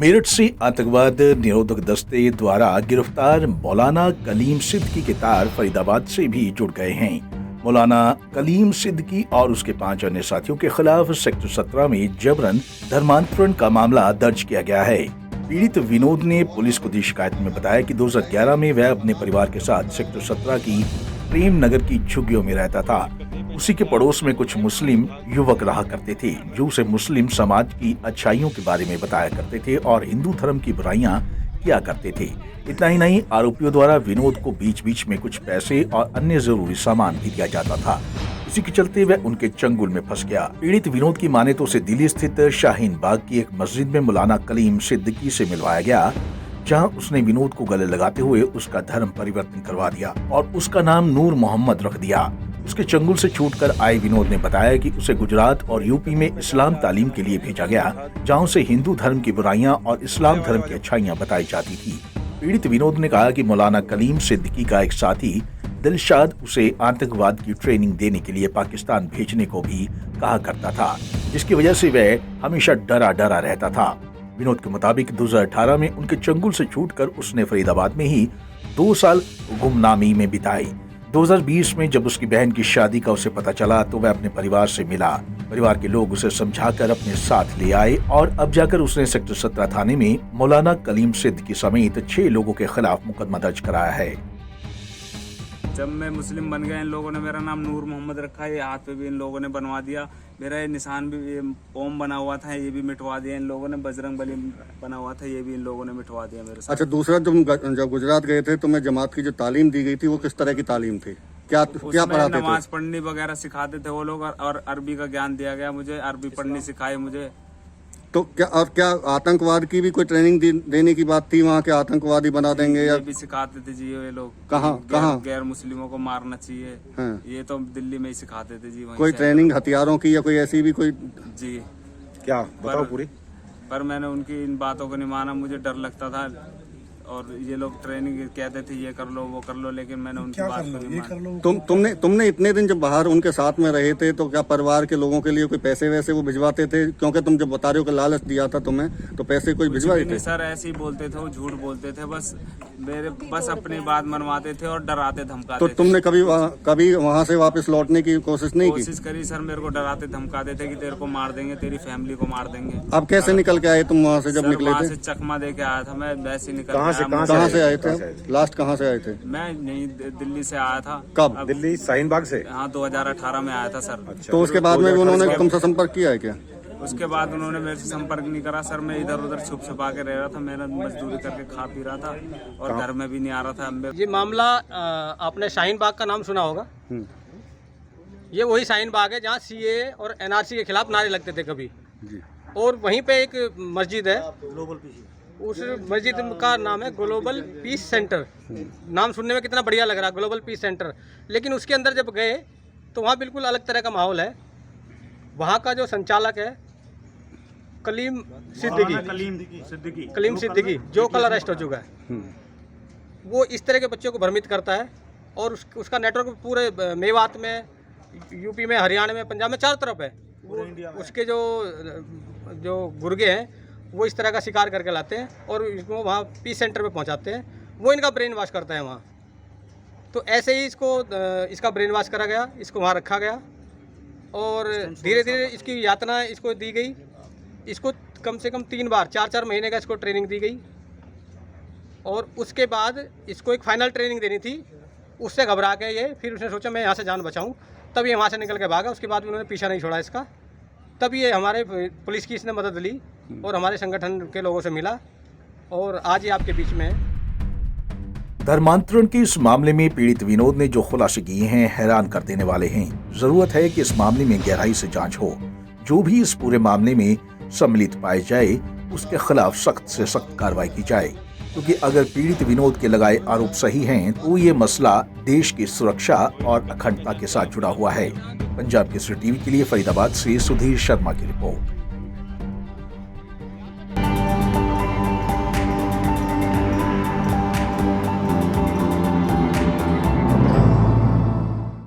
मेरठ से आतंकवाद निरोधक दस्ते द्वारा गिरफ्तार मौलाना कलीम सिद्दीकी के तार फरीदाबाद से भी जुड़ गए हैं। मौलाना कलीम सिद्दीकी और उसके 5 अन्य साथियों के खिलाफ सेक्टर 17 में जबरन धर्मांतरण का मामला दर्ज किया गया है। पीड़ित विनोद ने पुलिस को दी शिकायत में बताया कि 2011 में वह अपने परिवार के साथ सेक्टर 17 की प्रेम नगर की झुग्गियों में रहता था। उसी के पड़ोस में कुछ मुस्लिम युवक रहा करते थे जो उसे मुस्लिम समाज की अच्छाइयों के बारे में बताया करते थे और हिंदू धर्म की बुराइयां किया करते थे। इतना ही नहीं, आरोपियों द्वारा विनोद को बीच बीच में कुछ पैसे और अन्य जरूरी सामान भी दिया जाता था। इसी के चलते वह उनके चंगुल में फंस गया। पीड़ित विनोद की माने तो उसे दिल्ली स्थित शाहीन बाग की एक मस्जिद में मौलाना कलीम सिद्दीकी से मिलवाया गया, जहां उसने विनोद को गले लगाते हुए उसका धर्म परिवर्तन करवा दिया और उसका नाम नूर मोहम्मद रख दिया। उसके चंगुल से छूटकर आए विनोद ने बताया कि उसे गुजरात और यूपी में इस्लाम तालीम के लिए भेजा गया, जहां उसे हिंदू धर्म की बुराइयां और इस्लाम धर्म की अच्छाइयां बताई जाती थी। पीड़ित विनोद ने कहा कि मौलाना कलीम सिद्दीकी का एक साथी दिलशाद उसे आतंकवाद की ट्रेनिंग देने के लिए पाकिस्तान भेजने को भी कहा करता था, जिसकी वजह से वह हमेशा डरा डरा रहता था। विनोद के मुताबिक 2018 में उनके चंगुल से छूटकर उसने फरीदाबाद में ही 2 साल गुमनामी में बिताई। 2020 में जब उसकी बहन की शादी का उसे पता चला तो वह अपने परिवार से मिला। परिवार के लोग उसे समझाकर अपने साथ ले आए और अब जाकर उसने सेक्टर 17 थाने में मौलाना कलीम सिद्दीकी समेत 6 लोगों के खिलाफ मुकदमा दर्ज कराया है। जब मैं मुस्लिम बन गया, इन लोगों ने मेरा नाम नूर मोहम्मद रखा है। ये हाथ पे भी इन लोगों ने बनवा दिया। मेरा ये निशान भी, ये ओम बना हुआ था, ये भी मिटवा दिया इन लोगों ने। बजरंग बली बना हुआ था, ये भी इन लोगों ने मिटवा दिया मेरे साथ। अच्छा, दूसरा जब गुजरात गए थे तो मैं जमात की जो तालीम दी गई थी वो किस तरह की तालीम थी? क्या पढ़ाते थे? नमाज पढ़नी वगैरह सिखाते थे वो लोग और अरबी का ज्ञान दिया गया मुझे। अरबी पढ़नी सिखाई मुझे। तो क्या आतंकवाद की भी कोई ट्रेनिंग देने की बात थी वहाँ के? आतंकवादी बना देंगे या भी सिखाते थे जी ये लोग? कहाँ गैर मुस्लिमों को मारना चाहिए। हाँ। ये तो दिल्ली में ही सिखाते थे जी। कोई ट्रेनिंग हथियारों की या कोई ऐसी भी कोई? जी क्या बताओ पूरी। पर मैंने उनकी इन बातों को नहीं माना। मुझे डर लगता था और ये लोग ट्रेनिंग कहते थे ये कर लो वो कर लो, लेकिन मैंने उनकी बात को नहीं माना। तुमने इतने दिन जब बाहर उनके साथ में रहे थे तो क्या परिवार के लोगों के लिए कोई पैसे वैसे वो भिजवाते थे? क्योंकि तुम जब बता रहे हो कि लालच दिया था तुम्हें, तो पैसे कोई भिजवाए थे? सर ऐसे ही बोलते थे, वो झूठ बोलते थे। बस अपनी बात मनवाते थे और डराते धमकाते। तो तुमने कभी वहाँ से वापस लौटने की कोशिश नहीं की? कोशिश करी सर, मेरे को डराते धमकाते थे कि तेरे को मार देंगे, तेरी फैमिली को मार देंगे। अब कैसे निकल के आए तुम वहाँ से? जब निकले थे चकमा दे के आया था मैं, वैसे निकल। कहाँ से आए थे? लास्ट कहाँ से आए थे? मैं नहीं, दिल्ली से आया था। कब? दिल्ली शाहीन बाग से? हाँ, 2018 में आया था सर। अच्छा। तो उसके बाद में उन्होंने तुमसे संपर्क किया है क्या? उसके बाद उन्होंने मेरे से संपर्क नहीं करा सर। मैं इधर उधर छुप छुपा के रह रहा था, मेहनत मजदूरी करके खा पी रहा था और घर में भी नहीं आ रहा था। ये मामला आपने शाहीन बाग का नाम सुना होगा। ये वही शाहीन बाग है जहाँ सीए और एनआरसी के खिलाफ नारे लगते थे कभी। और वहीं पे एक मस्जिद है, उस मस्जिद का नाम है ग्लोबल पीस सेंटर। नाम सुनने में कितना बढ़िया लग रहा है, ग्लोबल पीस सेंटर। लेकिन उसके अंदर जब गए तो वहाँ बिल्कुल अलग तरह का माहौल है। वहाँ का जो संचालक है कलीम सिद्दीकी जो कल अरेस्ट हो चुका है, वो इस तरह के बच्चों को भ्रमित करता है और उसका नेटवर्क पूरे मेवात में, यूपी में, हरियाणा में, पंजाब में, चारों तरफ है। उसके जो गुर्गे हैं वो इस तरह का शिकार करके लाते हैं और इसको वहाँ पीस सेंटर पे पहुँचाते हैं। वो इनका ब्रेन वॉश करता है वहाँ। तो ऐसे ही इसका ब्रेन वॉश करा गया, इसको वहाँ रखा गया और धीरे धीरे इसकी यातना इसको दी गई। इसको कम से कम 3 बार 4-4 महीने का इसको ट्रेनिंग दी गई और उसके बाद इसको एक फाइनल ट्रेनिंग देनी थी। उससे घबरा के ये फिर उसने सोचा मैं यहाँ से जान बचाऊँ, तब ये वहाँ से निकल के भागा। उसके बाद भी उन्होंने पीछा नहीं छोड़ा इसका। तब ये हमारे पुलिस की इसने मदद ली और हमारे संगठन के लोगों से मिला और आज ये आपके बीच में है। धर्मांतरण के इस मामले में पीड़ित विनोद ने जो खुलासे किए हैं हैरान कर देने वाले हैं। जरूरत है कि इस मामले में गहराई से जांच हो। जो भी इस पूरे मामले में सम्मिलित पाए जाए उसके खिलाफ सख्त से सख्त कार्रवाई की जाए, क्योंकि अगर पीड़ित विनोद के लगाए आरोप सही हैं तो ये मसला देश की सुरक्षा और अखंडता के साथ जुड़ा हुआ है। पंजाब केसरी टीवी के लिए फरीदाबाद से सुधीर शर्मा की रिपोर्ट।